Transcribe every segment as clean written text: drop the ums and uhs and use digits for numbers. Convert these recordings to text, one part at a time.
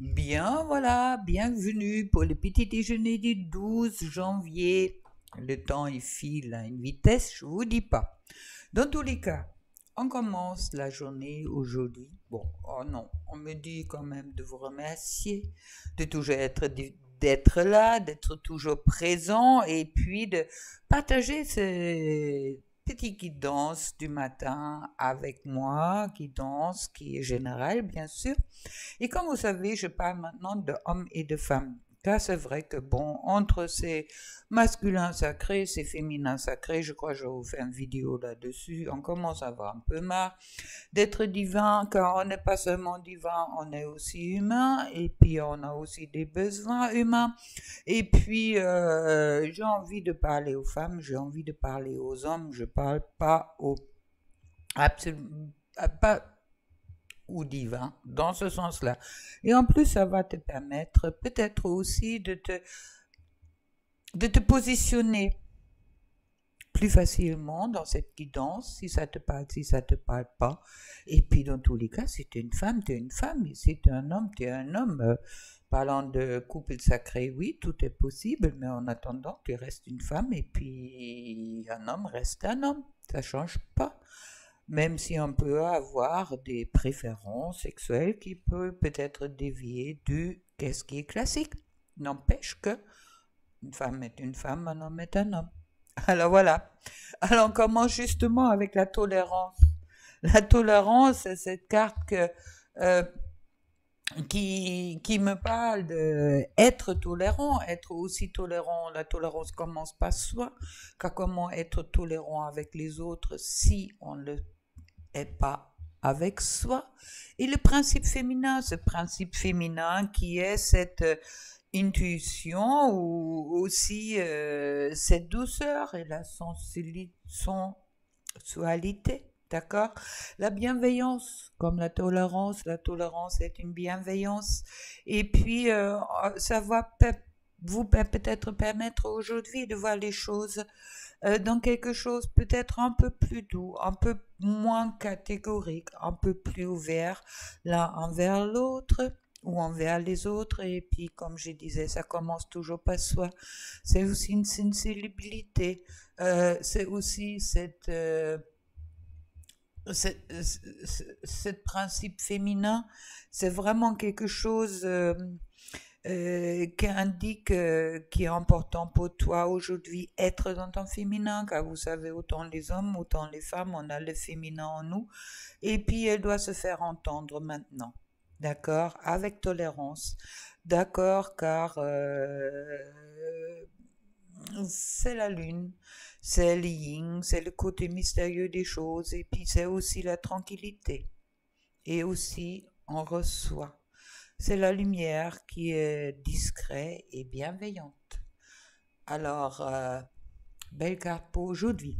Bien, voilà, bienvenue pour le petit déjeuner du 12 janvier. Le temps il file à une vitesse, je vous dis pas. Dans tous les cas, on commence la journée aujourd'hui. Bon, oh non, on me dit quand même de vous remercier, de toujours d'être là, d'être toujours présent et puis de partager ces petits guidances du matin avec moi, guidance qui est générale bien sûr. Et comme vous savez, je parle maintenant de hommes et de femmes. Car c'est vrai que bon, entre ces masculins sacrés, ces féminins sacrés, je crois que je vais vous faire une vidéo là-dessus, on commence à avoir un peu marre d'être divin, car on n'est pas seulement divin, on est aussi humain, et puis on a aussi des besoins humains. Et puis, j'ai envie de parler aux femmes, j'ai envie de parler aux hommes, je parle pas aux... Absolument, pas ou divin, dans ce sens-là. Et en plus, ça va te permettre peut-être aussi de te positionner plus facilement dans cette guidance, si ça te parle, si ça te parle pas. Et puis, dans tous les cas, si tu es une femme, tu es une femme. Et si tu es un homme, tu es un homme. Parlant de couple sacré, oui, tout est possible, mais en attendant, tu restes une femme et puis un homme reste un homme. Ça change pas. Même si on peut avoir des préférences sexuelles qui peuvent peut-être dévier du qu'est-ce qui est classique. N'empêche que une femme est une femme, un homme est un homme. Alors voilà. Alors on commence justement avec la tolérance. La tolérance, c'est cette carte euh, qui me parle d'être tolérant, être aussi tolérant. La tolérance commence par soi, car comment être tolérant avec les autres si on le est pas avec soi. Et le principe féminin, ce principe féminin qui est cette intuition ou aussi cette douceur et la sensualité. D'accord. La bienveillance, comme la tolérance est une bienveillance. Et puis, ça va vous peut-être permettre aujourd'hui de voir les choses dans quelque chose peut-être un peu plus doux, un peu moins catégorique, un peu plus ouvert l'un envers l'autre ou envers les autres. Et puis, comme je disais, ça commence toujours par soi. C'est aussi une sensibilité. C'est aussi ce principe féminin. C'est vraiment quelque chose qui indique qui est important pour toi aujourd'hui, être dans ton féminin, car vous savez, autant les hommes, autant les femmes, on a le féminin en nous, et puis elle doit se faire entendre maintenant, d'accord, avec tolérance, d'accord, car c'est la lune, c'est le yin, c'est le côté mystérieux des choses, et puis c'est aussi la tranquillité, et aussi on reçoit. C'est la lumière qui est discrète et bienveillante. Alors, belle carte pour aujourd'hui.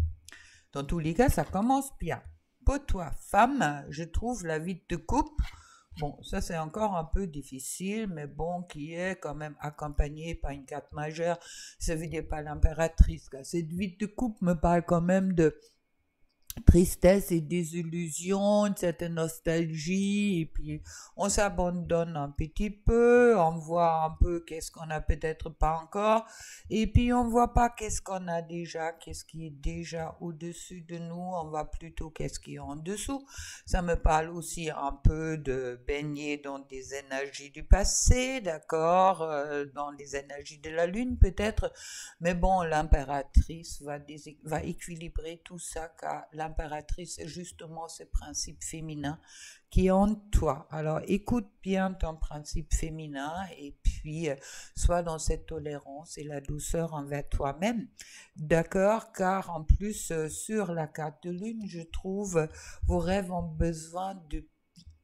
Dans tous les cas, ça commence bien. Pour toi, femme, je trouve la vie de couple, bon, ça c'est encore un peu difficile, mais bon, qui est quand même accompagnée par une carte majeure, ça veut dire pas l'impératrice. Cette vie de couple me parle quand même de tristesse et désillusion, une certaine nostalgie, et puis on s'abandonne un petit peu, on voit un peu qu'est-ce qu'on a peut-être pas encore, et puis on voit pas qu'est-ce qu'on a déjà, qu'est-ce qui est déjà au-dessus de nous, on voit plutôt qu'est-ce qui est en dessous. Ça me parle aussi un peu de baigner dans des énergies du passé, d'accord, dans les énergies de la lune peut-être, mais bon, l'impératrice va équilibrer tout ça, car l'impératrice est justement ce principe féminin qui est en toi. Alors écoute bien ton principe féminin et puis sois dans cette tolérance et la douceur envers toi-même. D'accord? Car en plus, sur la carte de lune, je trouve vos rêves ont besoin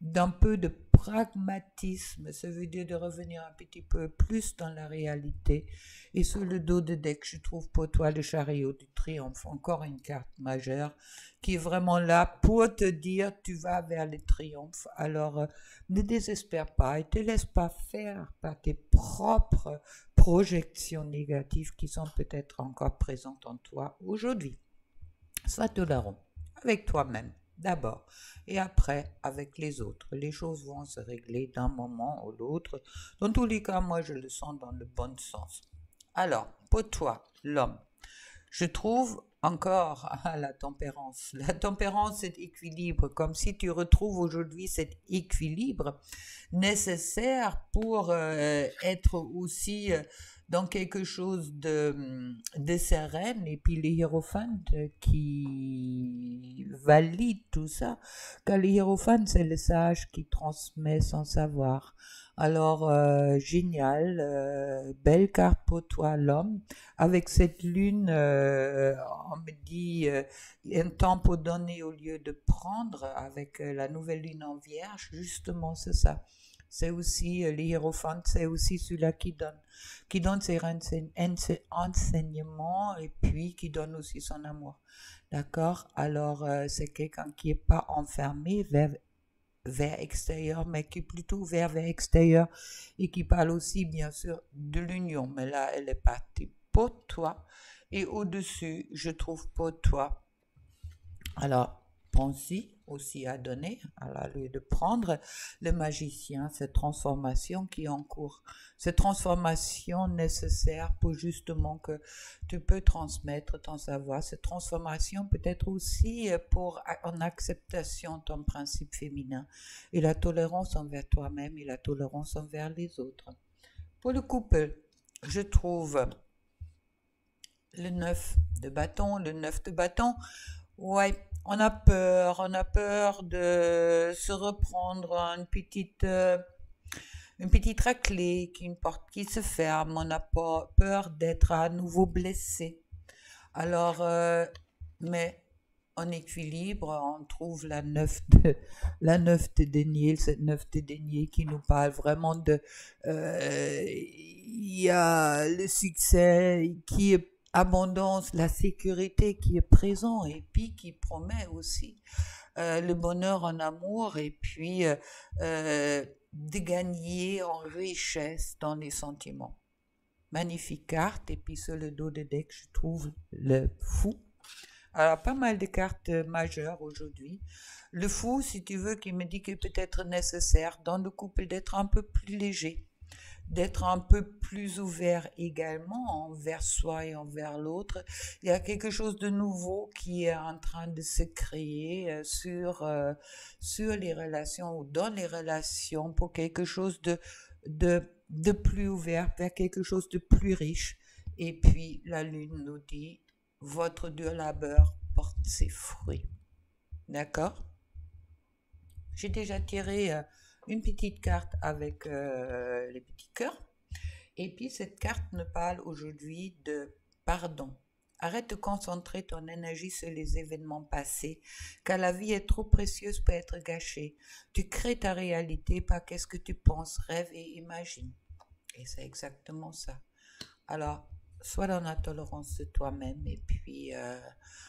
d'un peu de pragmatisme, ça veut dire de revenir un petit peu plus dans la réalité. Et sur le dos de deck, je trouve pour toi le chariot du triomphe, encore une carte majeure qui est vraiment là pour te dire tu vas vers le triomphe. Alors ne désespère pas et te laisse pas faire par tes propres projections négatives qui sont peut-être encore présentes en toi aujourd'hui. Sois tolérant avec toi-même. d'abord. Et après, avec les autres. Les choses vont se régler d'un moment ou l'autre. Dans tous les cas, moi, je le sens dans le bon sens. Alors, pour toi, l'homme, je trouve encore à la tempérance. La tempérance, c'est équilibre, comme si tu retrouves aujourd'hui cet équilibre nécessaire pour être aussi dans quelque chose de sereine. Et puis les hiérophantes qui valident tout ça, car les hiérophantes, c'est le sage qui transmet son savoir. Alors, génial, belle carte pour toi, l'homme. Avec cette lune, on me dit un temps pour donner au lieu de prendre, avec la nouvelle lune en vierge, justement, c'est ça. C'est aussi les hiérophantes, c'est aussi celui-là qui donne ses enseignements et puis qui donne aussi son amour. D'accord? Alors, c'est quelqu'un qui n'est pas enfermé vers extérieur, mais qui est plutôt ouvert vers extérieur et qui parle aussi, bien sûr, de l'union. Mais là, elle est partie pour toi. Et au-dessus, je trouve pour toi. Alors, pense-y aussi à donner, à la lieu de prendre le magicien, cette transformation qui est en cours, cette transformation nécessaire pour justement que tu peux transmettre ton savoir, cette transformation peut-être aussi pour en acceptation de ton principe féminin et la tolérance envers toi-même et la tolérance envers les autres. Pour le couple, je trouve le 9 de bâton, ouais, on a peur de se reprendre une petite raclée, une porte qui se ferme, on a peur d'être à nouveau blessé. Alors, mais en équilibre, on trouve la 9 de denier, cette 9 de denier qui nous parle vraiment de, il y a le succès qui est abondance, la sécurité qui est présent et puis qui promet aussi le bonheur en amour et puis de gagner en richesse dans les sentiments. Magnifique carte. Et puis sur le dos de deck, je trouve le fou. Alors, pas mal de cartes majeures aujourd'hui. Le fou, si tu veux, qui me dit qu'il peut être nécessaire dans le couple d'être un peu plus léger, d'être un peu plus ouvert également envers soi et envers l'autre. Il y a quelque chose de nouveau qui est en train de se créer sur les relations ou dans les relations pour quelque chose de plus ouvert, vers quelque chose de plus riche. Et puis la lune nous dit, votre dur labeur porte ses fruits. D'accord? J'ai déjà tiré une petite carte avec les petits cœurs. Et puis cette carte me parle aujourd'hui de pardon. Arrête de concentrer ton énergie sur les événements passés, car la vie est trop précieuse pour être gâchée. Tu crées ta réalité par qu'est-ce que tu penses, rêves et imagines. Et c'est exactement ça. Alors, sois dans la tolérance de toi-même et puis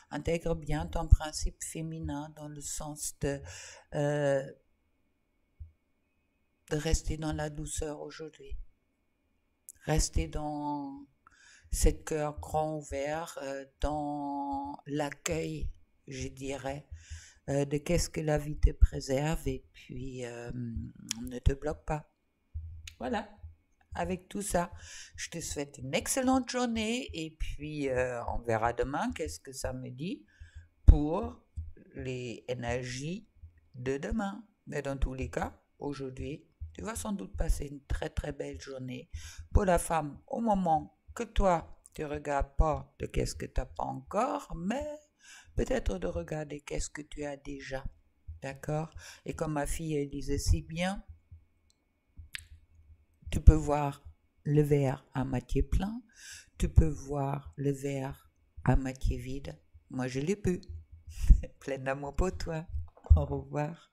intègre bien ton principe féminin dans le sens de rester dans la douceur aujourd'hui. Rester dans cet cœur grand ouvert, dans l'accueil, je dirais, de qu'est-ce que la vie te préserve et puis ne te bloque pas. Voilà. Avec tout ça, je te souhaite une excellente journée et puis on verra demain qu'est-ce que ça me dit pour les énergies de demain. Mais dans tous les cas, aujourd'hui, tu vas sans doute passer une très très belle journée. Pour la femme, au moment que toi, tu ne regardes pas de qu'est-ce que tu n'as pas encore, mais peut-être de regarder qu'est-ce que tu as déjà. D'accord? Et comme ma fille, elle disait si bien, tu peux voir le verre à moitié plein, tu peux voir le verre à moitié vide. Moi, je l'ai pu. Plein d'amour pour toi. Au revoir.